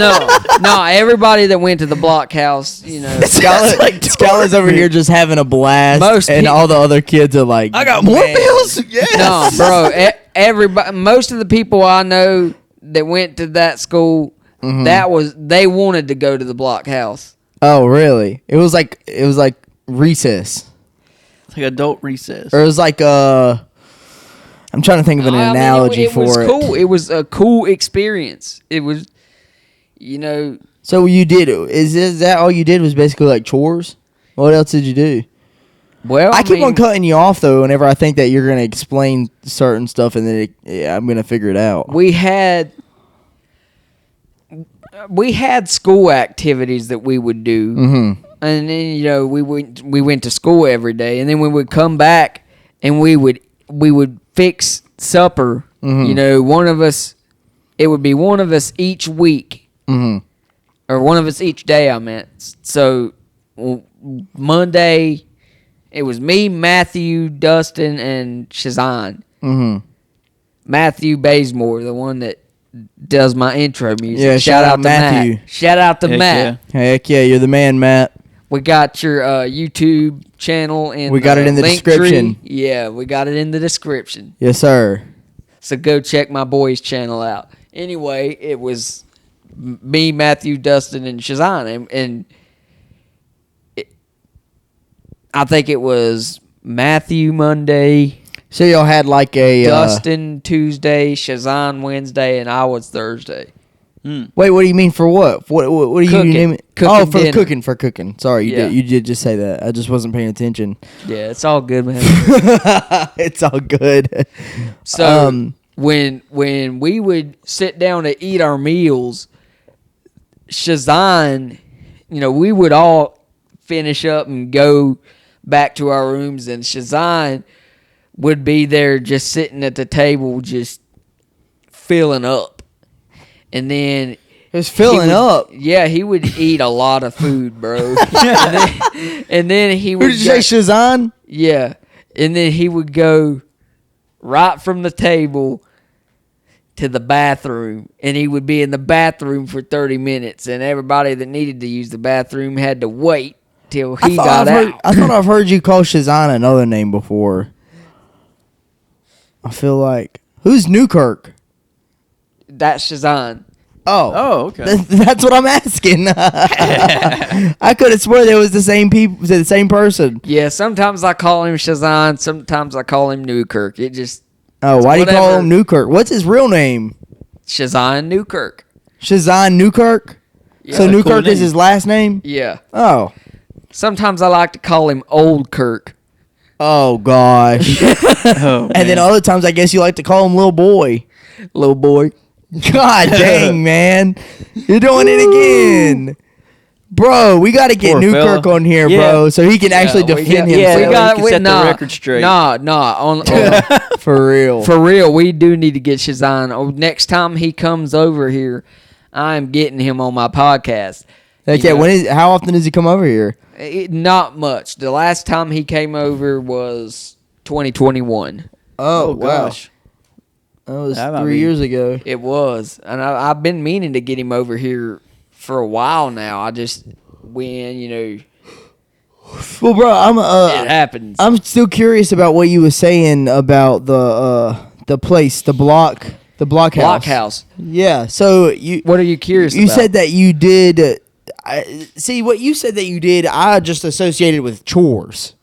no, everybody that went to the Blockhouse, Skyler's over here just having a blast, Most and people- all the other kids are like, I got more "Man." bills. Yes. No, bro. Everybody, most of the people I know that went to that school, They wanted to go to the Blockhouse. Oh, really? It was like recess. Like adult recess. Or it was like I'm trying to think of an analogy for it. It was cool. It was a cool experience. It was, you know. So you did is that all you did was basically like chores? What else did you do? Well, I keep on cutting you off though whenever I think that you're going to explain certain stuff and then I'm going to figure it out. We had school activities that we would do. Mm-hmm. And then, you know, we went to school every day, and then we would come back and we would fix supper. Mm-hmm. You know, it would be one of us each week. Mm-hmm. Or one of us each day, I meant. So Monday, it was me, Matthew, Dustin, and Shazan. Mm-hmm. Matthew Bazemore, the one that does my intro music. Yeah, shout out to Matthew. Matt. Shout out to Heck Matt. yeah. Heck yeah, you're the man, Matt. We got your YouTube channel and we got it in the link description. tree. Yeah, we got it in the description. Yes, sir. So go check my boy's channel out. Anyway, it was me, Matthew, Dustin, and Shazan, and I think it was Matthew Monday, So y'all had like a Dustin Tuesday, Shazan Wednesday, and I was Thursday. Wait, what do you mean for what? What do you Cooking. name it? Cooking Oh, for dinner. cooking. Sorry, Yeah. you did just say that. I just wasn't paying attention. Yeah, it's all good, man. It's all good. So when we would sit down to eat our meals, Shazan, you know, we would all finish up and go back to our rooms, and Shazan would be there just sitting at the table just filling up. And then It was filling up. Yeah, he would eat a lot of food, bro. and then he would Who did you say, Shazan? yeah. And then he would go right from the table to the bathroom, and he would be in the bathroom for 30 minutes, and everybody that needed to use the bathroom had to wait till he got out. I thought I've heard you call Shazan another name before. I feel like who's Newkirk? That's Shazan. Oh, okay. That's what I'm asking. I could have sworn there was the same people, the same person. Yeah, sometimes I call him Shazan, sometimes I call him Newkirk. It just Oh, why do you call whatever. him Newkirk? What's his real name? Shazan Newkirk. Shazan Newkirk. Yeah. So That's a cool Newkirk is name. his last name. Yeah. Oh. Sometimes I like to call him Old Kirk. Oh gosh. Oh, And then other times, I guess you like to call him little boy. Little boy. God dang, man. You're doing it again. Bro, we got to get Poor Newkirk fella. on here, Yeah. bro, so he can actually we defend got- himself. we got- we can set the nah, record straight. Nah. For real. For real, we do need to get Shazan. Oh, next time he comes over here, I'm getting him on my podcast. Okay, You know, how often does he come over here? not much. The last time he came over was 2021. Oh, gosh. That was That might 3 be- years ago. It was, and I've been meaning to get him over here for a while now. I just when Well, bro, it happens. I'm still curious about what you were saying about the place, the Blockhouse. Blockhouse. Yeah. So you What are you curious you about? said that you did. See what you said that you did. I just associated with chores,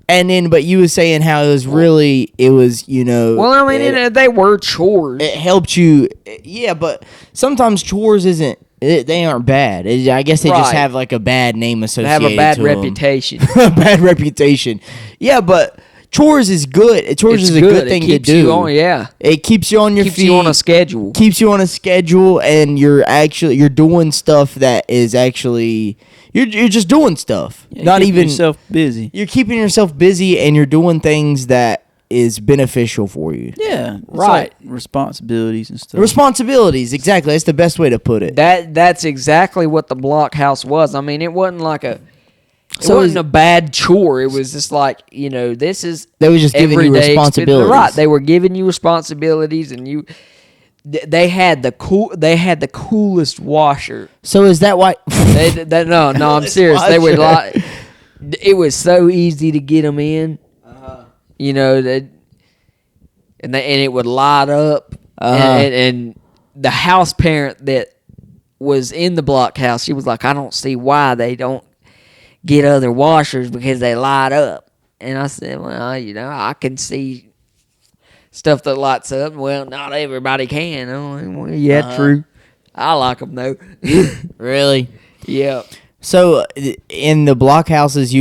and then but you were saying how it was Well, I mean, they were chores. it helped you. Yeah, but sometimes chores they aren't bad. I guess they just Right. have like a bad name They associated. have a bad to 'em. reputation. Bad reputation. Yeah, but chores is good. Chores It's is a good thing it to keeps do. You on, yeah. It keeps you on your Keeps feet. you on a schedule. Keeps you on a schedule, and you're doing stuff that is actually you're just doing stuff. Yeah, Not keeping even yourself busy. You're keeping yourself busy, and you're doing things that is beneficial for you. Yeah, it's Right. like responsibilities and stuff. Responsibilities, exactly. That's the best way to put it. That's exactly what the Blockhouse was. I mean, it wasn't like it So wasn't is- a bad chore. It was just like, this is They was just giving you everyday responsibilities. Right. They were giving you responsibilities, and they had the coolest washer. So is that why? No, I'm Coolest serious. They would washer. like. It was so easy to get them in. That, and it would light up, and the house parent that was in the Blockhouse, she was like, I don't see why they don't get other washers because they light up. And I said, well, I can see stuff that lights up. Well, not everybody can. I'm like, well, yeah, true. I like them though. Really? Yeah. So in the blockhouses,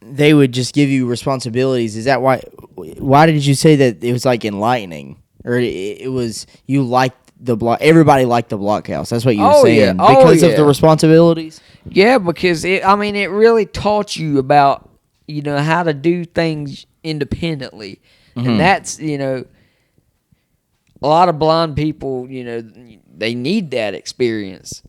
they would just give you responsibilities. Is that why? Why did you say that it was like enlightening, or it was you liked the block? Everybody liked the blockhouse. That's what you were saying because of the responsibilities. Yeah, because it really taught you about how to do things independently, and that's a lot of blind people. They need that experience.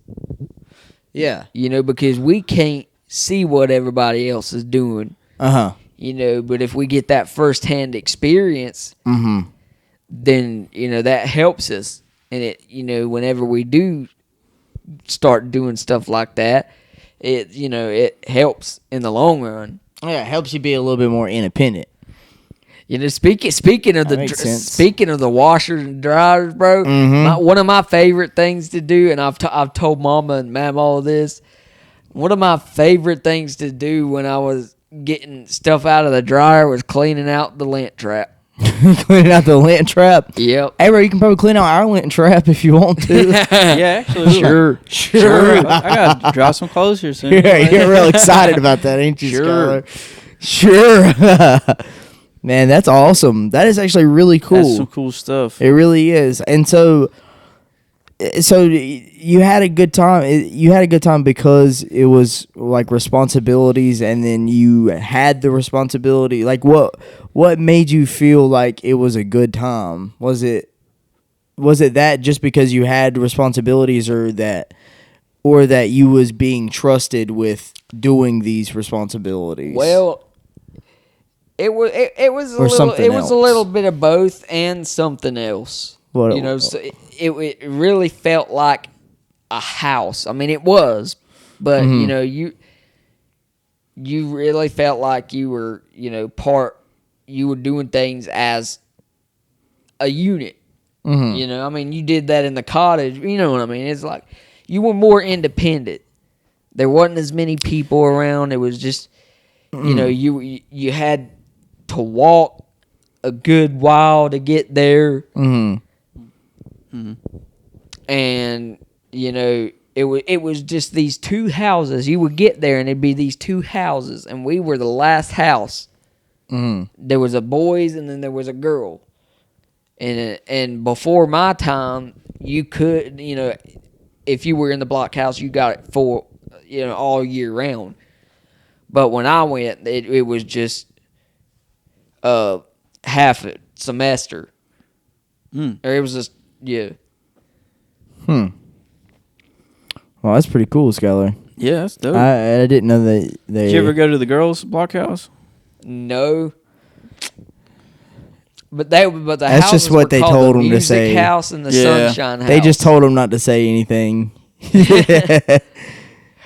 Yeah. Because we can't see what everybody else is doing. But if we get that firsthand experience, then that helps us. And it whenever we do start doing stuff like that, it helps in the long run. Yeah, it helps you be a little bit more independent. Speaking of the washers and dryers, bro. One of my favorite things to do, and I've told Mama and Mam all of this. One of my favorite things to do when I was getting stuff out of the dryer was cleaning out the lint trap. Cleaning out the lint trap? Yep. Hey, bro, you can probably clean out our lint trap if you want to. Yeah, actually. Sure. I got to drop some clothes here soon. Yeah, you're real excited about that, ain't you, Skyler? Sure. Man, that's awesome. That is actually really cool. That's some cool stuff. It really is. And so you had a good time. You had a good time because it was like responsibilities, and then you had the responsibility. Like what made you feel like it was a good time? Was it that just because you had responsibilities, or that you was being trusted with doing these responsibilities? Well, it was a little bit of both and something else. So it really felt like a house. I mean, it was, but you really felt like you were you were doing things as a unit. I mean, you did that in the cottage. You know what I mean? It's like you were more independent. There wasn't as many people around. It was just you had to walk a good while to get there. And it was just these two houses. You would get there and it'd be these two houses, and we were the last house. There was a boys and then there was a girl, and before my time, you could if you were in the blockhouse, you got it for all year round. But when I went, it was just half a semester. Or it was just Well, that's pretty cool, Skyler. Yeah, that's dope. I didn't know that they. Did you ever go to the girls' blockhouse? No. But the that's just what they told them to say. Music house and the sunshine house. They just told him not to say anything. He's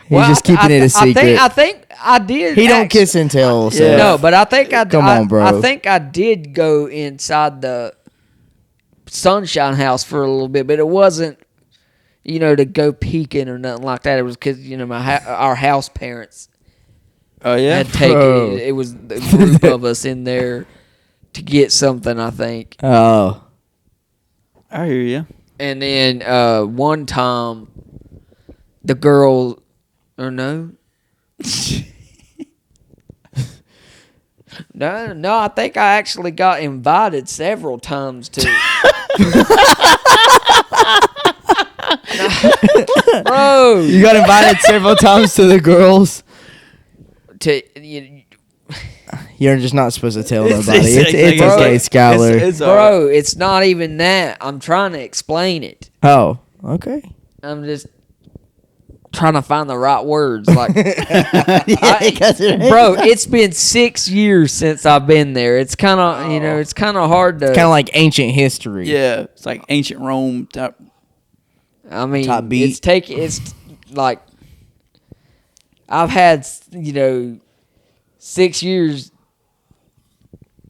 just keeping it a secret. I think I did. He don't kiss and tell. So. Yeah. No, but I think Come on, bro. I think I did go inside the sunshine house for a little bit, but it wasn't to go peeking or nothing like that. It was because our house parents had taken it. It was a group of us in there to get something, I think. Oh, I hear you. And then one time the girl, or no, no, I think I actually got invited several times to. Bro, you got invited several times to the girls. You're just not supposed to tell nobody. It's okay, Skyler. Bro, it's not even that. I'm trying to explain it. Oh, okay. I'm just trying to find the right words. Like, bro, it's been 6 years since I've been there. It's kind of, it's kind of hard to. It's kind of like ancient history. Yeah, it's like ancient Rome type. I mean, top beat. It's like I've had 6 years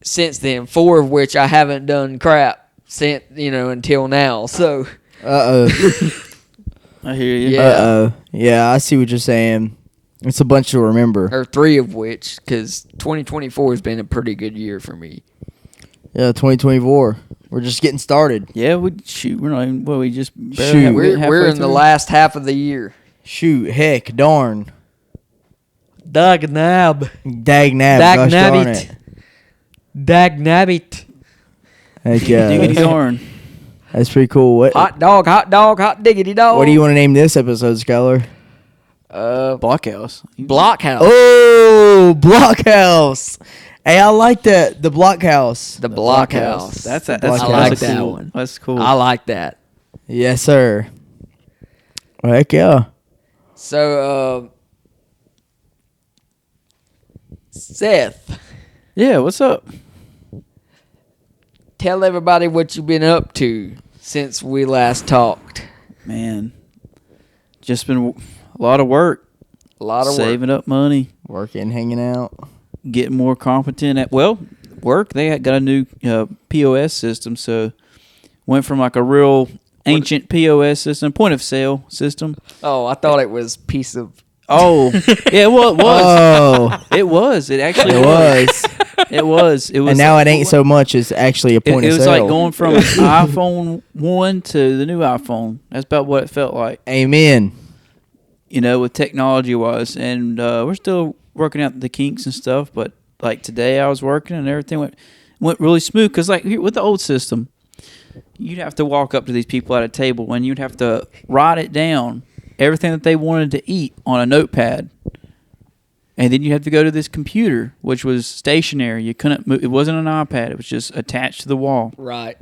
since then, 4 of which I haven't done crap since until now. So I hear you. Yeah. Uh-oh. Yeah, I see what you're saying. It's a bunch to remember. Or 3 of which, because 2024 has been a pretty good year for me. Yeah, 2024. We're just getting started. Yeah, we're not even, we just barely Shoot. halfway We're in the through. last half of the year. Shoot, heck, darn. Dag nab. Dag nab, gosh darn it. Dag nabbit. Heck yeah. Diggity darn. That's pretty cool. What Hot diggity dog. What do you want to name this episode, Skyler? Blockhouse. Blockhouse. Oh, Blockhouse. Hey, I like that. The Blockhouse. The Blockhouse. That's I like cool. that one. That's cool. I like that. Yes, sir. Heck yeah. So, Seth, Yeah, what's up? tell everybody what you've been up to since we last talked. Man, just been a lot of work. A lot of Saving up money, Working, hanging out. getting more competent at work. They had got a new POS system, so went from like a real ancient POS system, point of sale system. work. Oh, I thought it was piece of. Oh, yeah, well, it was. Oh, It was. It actually it was. It was. It was. And now it ain't so much as actually a It, point it of was sale. like going from iPhone 1 to the new iPhone. That's about what it felt like, Amen. you know, with technology wise. And we're still working out the kinks and stuff. But like today, I was working and everything went really smooth. Because like with the old system, you'd have to walk up to these people at a table and you'd have to write it down, everything that they wanted to eat on a notepad. And then you had to go to this computer, which was stationary. You couldn't move. It wasn't an iPad. It was just attached to the wall. Right.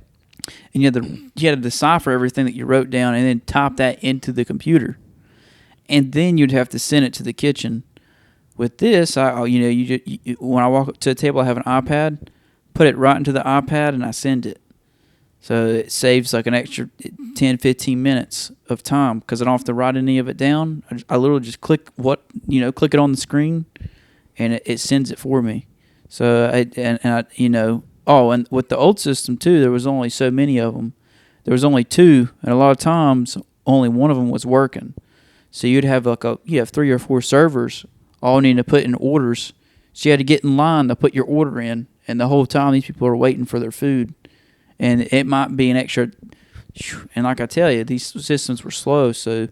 And you had to decipher everything that you wrote down and then type that into the computer. And then you'd have to send it to the kitchen. With this, when I walk up to a table, I have an iPad, put it right into the iPad, and I send it. So it saves like an extra 10, 15 minutes of time because I don't have to write any of it down. I literally just click it on the screen, and it sends it for me. So and with the old system too, there was only so many of them. There was only 2, and a lot of times only one of them was working. So you'd have you have 3 or 4 servers all needing to put in orders. So you had to get in line to put your order in, and the whole time these people are waiting for their food. And it might be an extra, and like I tell you, these systems were slow. So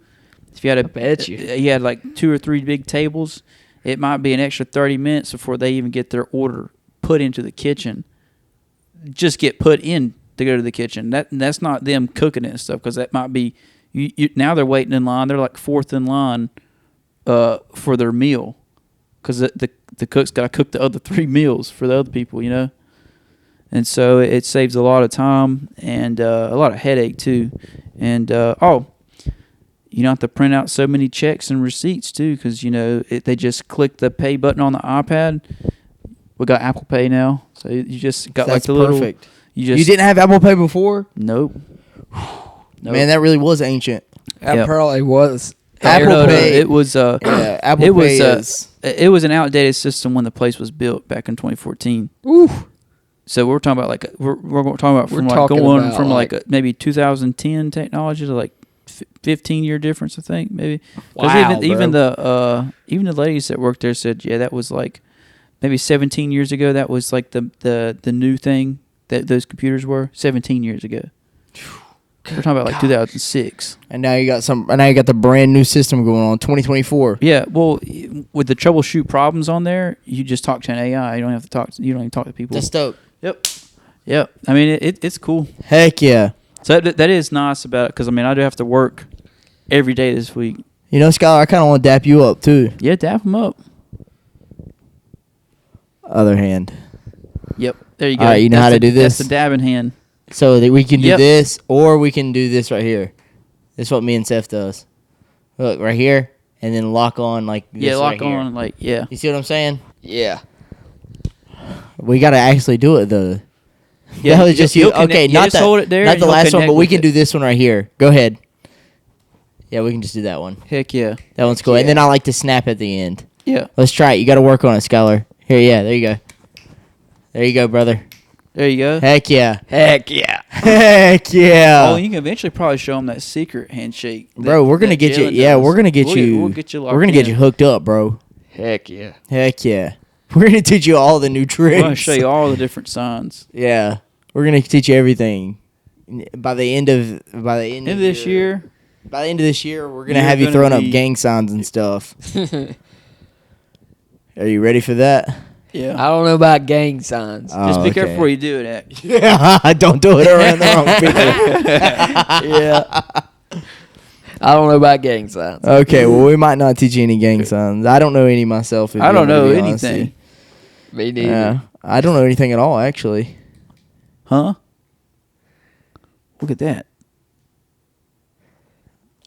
if you had you had like 2 or 3 big tables, it might be an extra 30 minutes before they even get their order put into the kitchen. Just get put in to go to the kitchen. That's not them cooking it and stuff, because that might be now they're waiting in line. They're like 4th in line for their meal, because the cook's got to cook the other 3 meals for the other people, you know. And so it saves a lot of time and a lot of headache too. And you don't have to print out so many checks and receipts too, because they just click the pay button on the iPad. We got Apple Pay now, so you just got That's like the perfect. little. You didn't have Apple Pay before? Nope. Man, that really was ancient. That Yep. probably was. Apple Pay. It was. Yeah, Apple it Pay was. is. It was an outdated system when the place was built back in 2014. Ooh. So we're talking about we're talking about from We're like talking going about from like- maybe 2010 technology to like 15-year difference, I think maybe. 'Cause Wow, even the ladies that worked there said, yeah, that was like maybe 17 years ago. That was like the new thing that those computers were 17 years ago. We're talking about like 2006. And now you got the brand new system going on, 2024. Yeah, well, with the troubleshoot problems on there, you just talk to an AI. You don't have to talk. You don't even talk to people. That's dope. Yep. I mean, it's cool. Heck yeah. So that is nice about it, because I mean, I do have to work every day this week. You know, Skyler, I kind of want to dap you up too. Yeah, dap them up. Other hand. Yep, there you go. All right, you know how to do this? That's the dabbing hand. So that we can do Yep. this, or we can do this right here. This is what me and Seth does. Look, right here, and then lock on like this. Yeah, lock right here. on, like, yeah. You see what I'm saying? Yeah. We got to actually do it though. Yeah, That was just you. you'll connect- Okay, yeah, not just the, hold it there not and the you'll last one, connect but we with can it. do this one right here. Go ahead. Yeah, we can just do that one. Heck yeah. That one's cool. And then I like to snap at the end. Yeah. Let's try it. You got to work on it, Skyler. Here, yeah, there you go. There you go, brother. There you go. Heck yeah. Heck yeah. Heck yeah. Oh, you can eventually probably show them that secret handshake. Bro, we're gonna get you. Jalen Yeah, does. we're gonna get We'll you. We'll get you. We're gonna get you hooked up, bro. Heck yeah. Heck yeah. We're gonna teach you all the new tricks. We're gonna show you all the different signs. Yeah, we're gonna teach you everything. By the end of End of this year, By the end of this year, we're gonna You're have you gonna throwing up be- gang signs and stuff. Are you ready for that? yeah. I don't know about gang signs. Oh, Just be okay. careful where you do it at. Yeah, don't do it around the wrong people. Yeah. I don't know about gang signs. Okay, well, we might not teach you any gang signs. I don't know any myself. if I you don't want me to know be honest with anything. Me you. neither. Yeah, I don't know anything at all, actually. Huh? Look at that.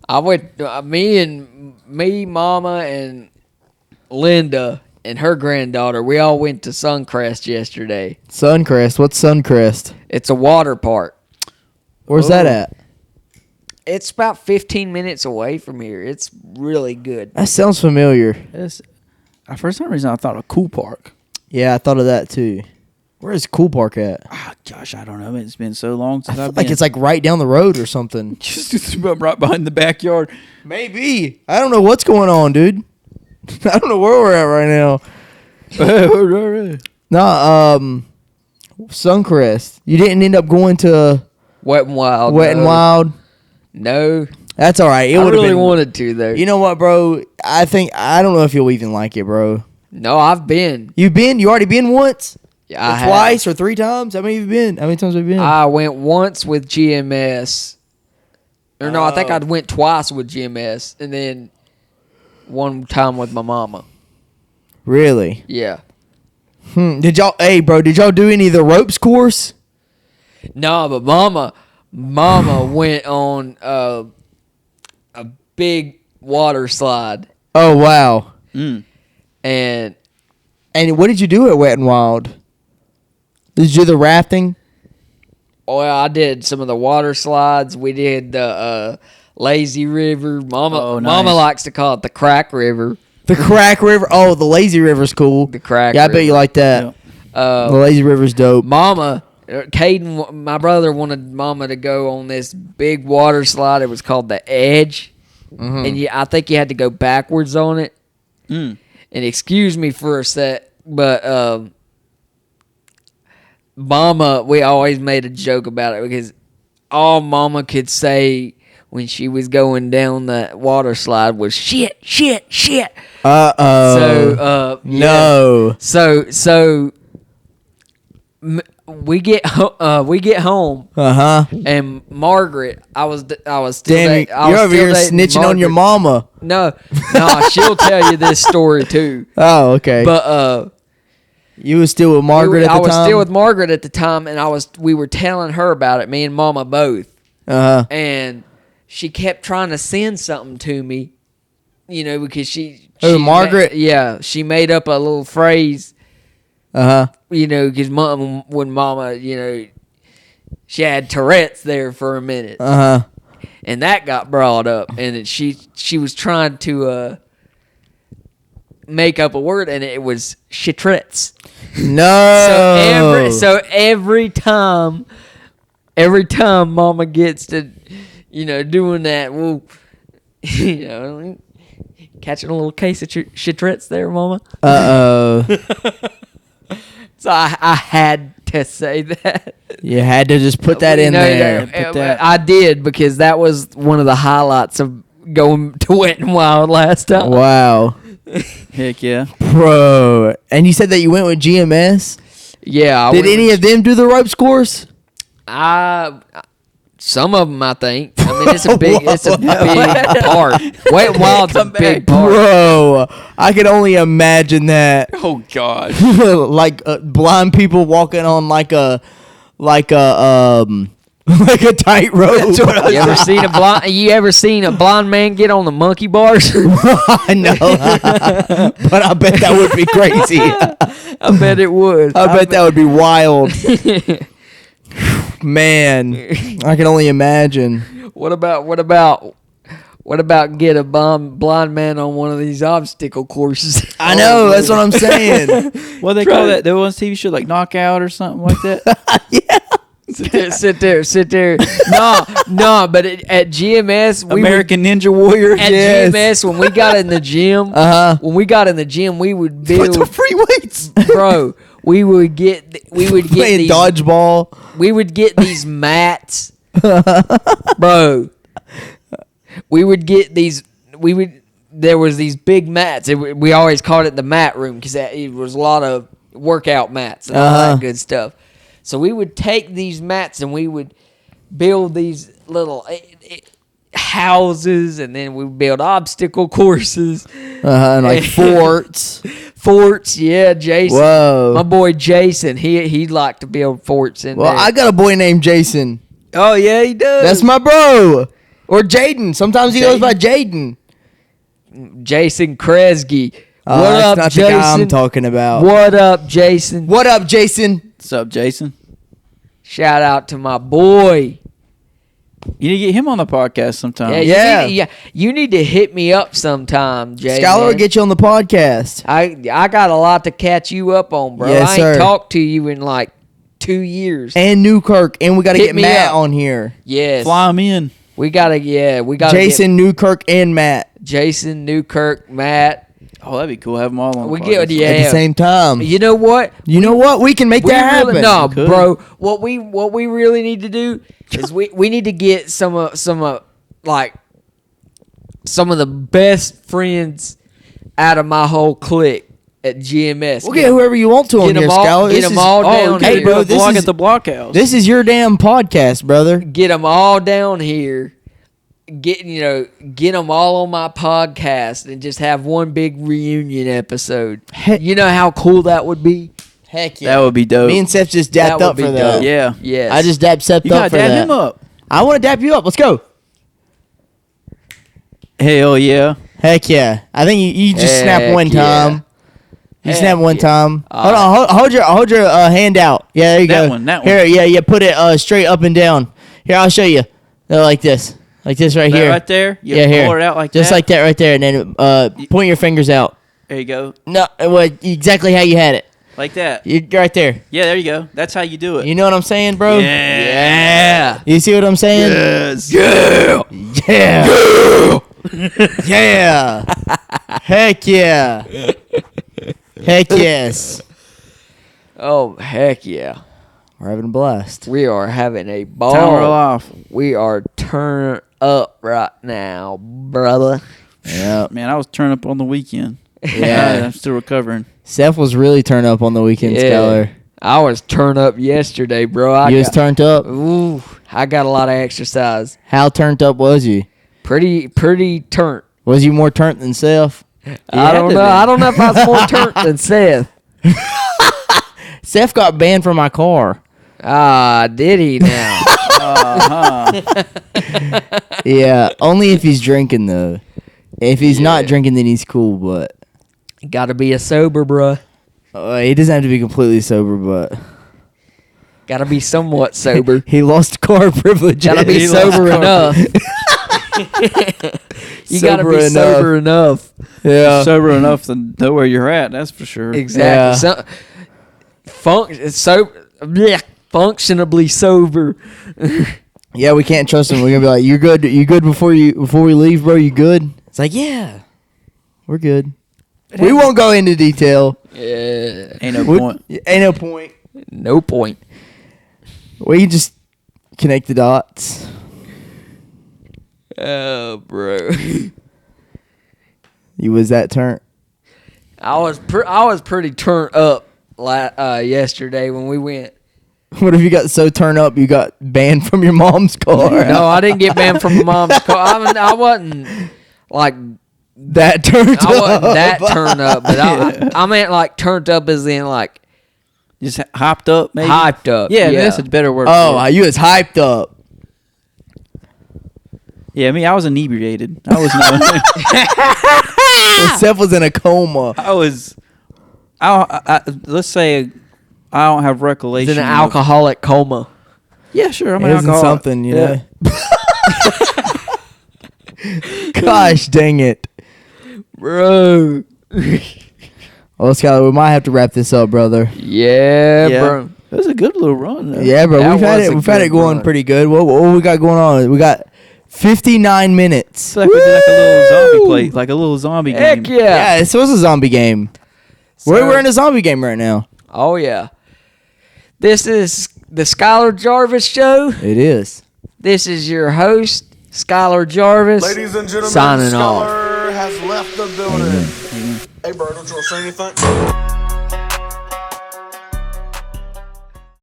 I went. Me, Mama, and Linda and her granddaughter. We all went to Suncrest yesterday. Suncrest. What's Suncrest? It's a water park. Where's that at? It's about 15 minutes away from here. It's really good. That sounds familiar. That's, for some reason, I thought a cool park. Yeah, I thought of that too. Where's Cool Park at? Ah, gosh, I don't know. It's been so long I since feel I've like been. it's like right down the road or something. just right behind the backyard. Maybe. I don't know what's going on, dude. I don't know where we're at right now. Nah, Suncrest. You didn't end up going to Wet and Wild. Wet and no. Wild. No. That's all right. It I would really have been. wanted to, though. You know what, bro? I don't know if you'll even like it, bro. No, I've been. You already been once, Yeah, I or have. twice, or 3 times. How many have you been? How many times have you been? I went once with GMS. Or no, I think Oh. I went twice with GMS. And then one time with my mama. Really? Yeah. Did y'all? Hey, bro. Did y'all do any of the ropes course? No, but Mama went on a big water slide. Oh wow. And And what did you do at Wet and Wild? Did you do the rafting? well, I did some of the water slides. We did the lazy river. Mama Oh, Mama nice. likes to call it the crack river. The Crack River. Oh, the Lazy River's cool. The crack Yeah, I bet river. you like that. Yeah. The Lazy River's dope. Mama, Caden, my brother wanted Mama to go on this big water slide. It was called the Edge, and I think you had to go backwards on it. Mm. And excuse me for a sec, but Mama, we always made a joke about it because all Mama could say when she was going down that water slide was shit, shit, shit. Uh-oh. So No. So we get home Uh-huh. and Margaret, I was still Damn, you're over here snitching on your mama. No, she'll tell you this story too. Oh, okay. But you was still with Margaret at the I was time? still with Margaret at the time, and we were telling her about it, me and Mama both, Uh-huh. and she kept trying to send something to me, because she Margaret? yeah, she made up a little phrase. Uh-huh. Because when Mama, she had Tourette's there for a minute, Uh-huh. and that got brought up, and she was trying to make up a word, and it was Tourette's. No. So every time Mama gets to, doing that, well, catching a little case of Tourette's there, Mama. Uh-oh. So I had to say that. You had to just put that in there. Put that- I did because that was one of the highlights of going to Wet and Wild last time. Wow. Heck yeah. Bro. And you said that you went with GMS? Yeah. Did any of them do the ropes course? Some of them, I think. I mean, it's a big part. Wet and Wild's a big part. Bro, I could only imagine that. Oh God. Like blind people walking on like a tightrope. You ever seen a blind man get on the monkey bars? I know, but I bet that would be crazy. I bet it would. I bet that would be wild. Man, I can only imagine. What about What about get a blind man on one of these obstacle courses? I know. That's what I'm saying. What do they call that? There was a TV show like Knockout or something like that. Yeah. sit there. No, but at GMS, American Ninja Warrior. At Yes. GMS, when we got in the gym, we would build With the free weights. bro. We would get Playing these dodgeball. We would get these mats, bro. We would get these. There was these big mats. We always called it the mat room because it was a lot of workout mats and all that good stuff. So we would take these mats and we would build these little houses, and then we would build obstacle courses. And like forts. Forts, yeah, Jason. Whoa. My boy Jason, he'd like to build forts in Well, there. I got a boy named Jason. Oh, yeah, he does. That's my bro. Or Jaden. Sometimes he goes by Jaden. Jason Kresge. Oh, What that's up, not Jason? the guy I'm talking about. What up, Jason? What up, Jason? What's up, Jason? Shout out to my boy. You need to get him on the podcast sometime. You need to hit me up sometime, Jay. Skyler will man. get you on the podcast. I got a lot to catch you up on, bro. Yes, I sir. ain't talked to you in like 2 years. And Newkirk. And we got to Hit get me Matt up. on here. Yes. Fly him in. We gotta Jason, Newkirk, and Matt. Jason, Newkirk, Matt. Oh, that'd be cool. Have them all on. We the get podcast. yeah. At the same time. You know what? You know what? We can make that happen. No, We could. bro. What we really need to do is we need to get some of the best friends out of my whole clique at GMS. We'll get whoever you want to on Get 'em here, all- Skyler. get This 'em is- all down Oh, here. Hey, hey, bro, bro, this blog is- at the Blockhouse. This is your damn podcast, brother. Get them all down here. Get them all on my podcast and just have one big reunion episode. Heck- You know how cool that would be? Heck yeah. That would be dope. Me and Seth just That dapped would up be for that. dope. Yeah. Yes. I just dapped Seth You up gotta for dab that. him up. I want to dap you up. Let's go. Hell yeah. Heck yeah. I think you just snap Heck one yeah. time. You Heck snap one yeah. time. Hold on. Hold your hand out. Yeah, there you That go. one, that Here, yeah. Put it straight up and down. Here, I'll show you. Like this. Like this right That here. right there. You Yeah, here. pull it out like Just that. like that right there. And then point your fingers out. There you go. No, exactly how you had it. Like that. You right there. Yeah, there you go. That's how you do it. You know what I'm saying, bro? Yeah. You see what I'm saying? Yes. Yeah. Yeah. Heck yeah. Heck yes. Oh, heck yeah. We're having a blast. We are having a Time to roll ball. off. We are turned up right now, brother. Yeah. Man, I was turned up on the weekend. Yeah. I'm still recovering. Seth was really turned up on the weekend, Skyler. I was turned up yesterday, bro. You was turned up? Ooh, I got a lot of exercise. How turned up was you? Pretty turned. Was you more turned than Seth? I don't know. I don't know if I was more turned than Seth. Seth got banned from my car. Ah, did he now? Yeah, only if he's drinking, though. If he's not drinking, then he's cool, but... Got to be a sober, bruh. He doesn't have to be completely sober, but... Got to be somewhat sober. He lost car privilege. Got to be He lost sober car- enough. You got to Sober be enough. sober enough. Yeah. Sober enough to know where you're at. That's for sure. Exactly. Functionably sober. Yeah, we can't trust him. We're gonna be like, "You good? You good before we leave, bro? You good?" It's like, "Yeah, we're good." We won't go into detail. Yeah. Ain't no We- point. Ain't no point. No point. We can just connect the dots. Oh, bro. You was that turn? I was pretty turned up yesterday when we went. What if you got so turned up you got banned from your mom's car? No, I didn't get banned from my mom's car. I wasn't like that turned up. I wasn't that turned up, but I meant like turned up as in like Just hopped up, maybe. hyped up. Yeah, that's a better word. Oh, for it. you was hyped up. Yeah, I was inebriated. I was no. Seth was in a coma. I was. Let's say I don't have recollection. It's an of- alcoholic coma. Yeah, sure. I'm an It isn't alcoholic. something, you Yeah. know. Gosh dang it. Bro. Well, Skyler, we might have to wrap this up, brother. Yeah, bro. It was a good little run. Though. Yeah, bro. That We've had was a it good going run. pretty good. What we got going on? We got 59 minutes. It's like we did like a little zombie play, like a little zombie Heck game. yeah. Yeah, this was a zombie game. We're in a zombie game right now. Oh, yeah. This is the Skyler Jarvis Show. It is. This is your host, Skyler Jarvis. Ladies and gentlemen, signing off. Skyler has left the building. Hey, bro, don't you want to say anything?